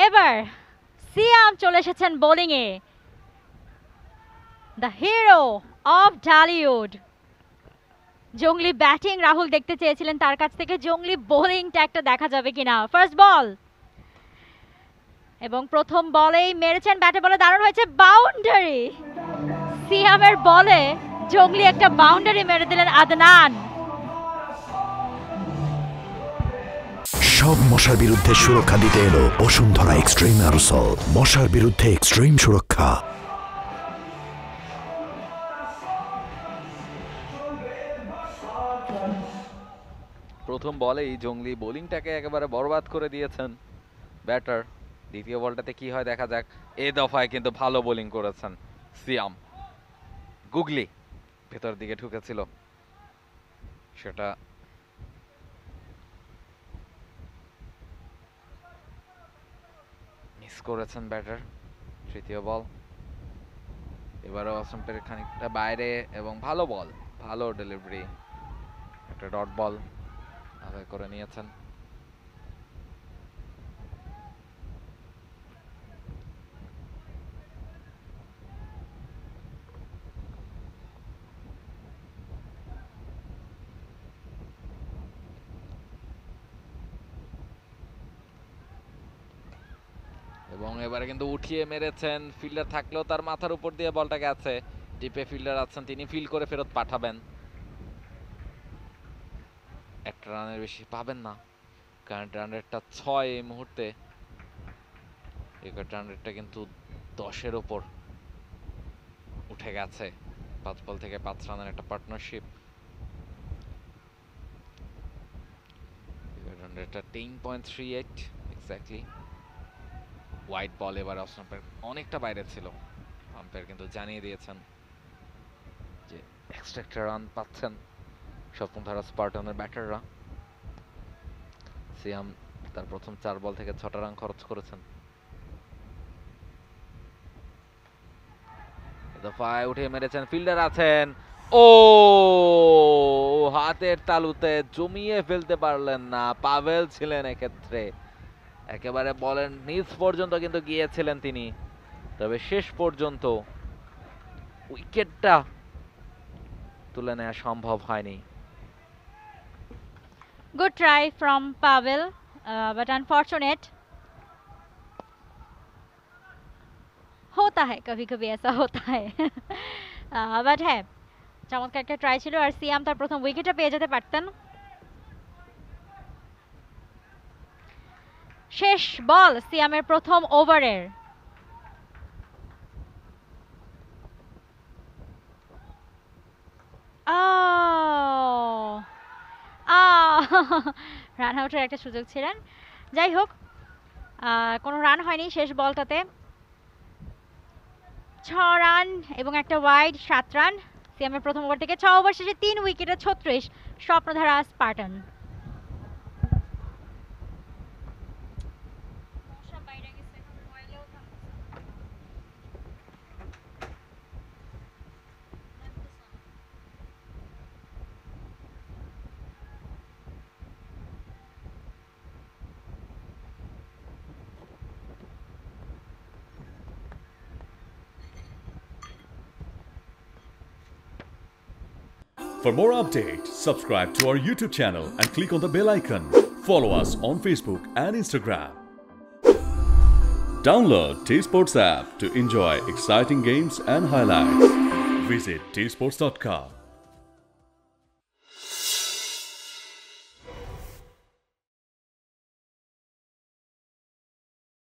এবার সিয়াম চলে এসেছেন বোলিংয়ে, the hero of Dhallywood. Jongli batting Rahul দেখতে চেয়েছিলেন তার কাছ থেকে, জঙ্গলি বোলিংটা একটা দেখা যাবে কিনা। ফার্স্ট বল এবং প্রথম বলেই মেরেছেন, ব্যাটে বলে দারুণ হয়েছে, বাউন্ডারি। সিয়ামের বলে জঙ্গলি একটা বাউন্ডারি মেরে দিলেন আদনান। সব মশার বিরুদ্ধে সুরক্ষা দিতে এলো বসুন্ধরা এক্সট্রিম অ্যারোসল, মশার বিরুদ্ধে এক্সট্রিম সুরক্ষা। প্রথম বলেই জঙ্গলি বোলিংটাকে একেবারে বরবাদ করে দিয়েছেন ব্যাটার। দ্বিতীয় বলটাতে কি হয় দেখা যাক। এ দফায় কিন্তু ভালো বোলিং করেছেন সিয়াম। গুগলি ভেতর দিকে ঢুকেছিল, সেটা মিস করেছেন ব্যাটার। তৃতীয় বল এবারও অসম্পের খানিকটা বাইরে এবং ভালো বল, ভালো ডেলিভারি, একটা ডট বল আদায় করে নিয়েছেন। এবং এবারে কিন্তু উঠিয়ে মেরেছেন, ফিল্ডার থাকলেও তার মাথার উপর দিয়ে বলটা গেছে। ডিপে ফিল্ডার আছেন, তিনি ফিল করে ফেরত পাঠাবেন। একটা রানের বেশি পাবেন না, কারেন্ট রান রেটটা 6 এই মুহূর্তে। উইকেট রান রেটটা কিন্তু 10-এর উপর উঠে গেছে। 5 বল থেকে 5 রানের একটা পার্টনারশিপ। উইকেট রান রেটটা 10.38 এক্স্যাক্টলি। হোয়াইট বল এবার অফস্টাম্পের অনেকটা বাইরে ছিল, আম্পায়ার কিন্তু জানিয়ে দিয়েছেন যে এক্সট্রা একটা রান পাচ্ছেন স্বপ্নধারা স্পার্টনের ব্যাটাররা। সিয়াম তার প্রথম 4 বল থেকে 6টা রান খরচ করেছেন। দফায় উঠে মেরেছেন, ফিল্ডার আছেন, ও হাতের তালুতে জমিয়ে ফেলতে পারলেন না, পাভেল ছিলেন এক্ষেত্রে। একেবারে বলের নিচ পর্যন্ত কিন্তু গিয়েছিলেন তিনি, তবে শেষ পর্যন্ত উইকেটটা তুলে নেওয়া সম্ভব হয়নি। Good try from Pavel, but unfortunate. होता है कभी कभी ऐसा होता है বাট হ্যাঁ, চমৎকার একটা ট্রাই ছিল, আর সিয়াম তার প্রথম উইকেটটা পেয়ে যেতে পারতেন। শেষ বল সিয়ামের প্রথম ওভারের। রান আউটের একটা সুযোগ ছিলেন, যাই হোক কোনো রান হয়নি শেষ বলটাতে। 6 রান এবং একটা ওয়াইড, 7 রান। সিয়ামের প্রথম ওভার থেকে 6 ওভার শেষে 3 উইকেটে 36 Swapnadhara Spartan. For more updates, subscribe to our YouTube channel and click on the bell icon. Follow us on Facebook and Instagram. Download T-Sports app to enjoy exciting games and highlights. Visit tsports.com.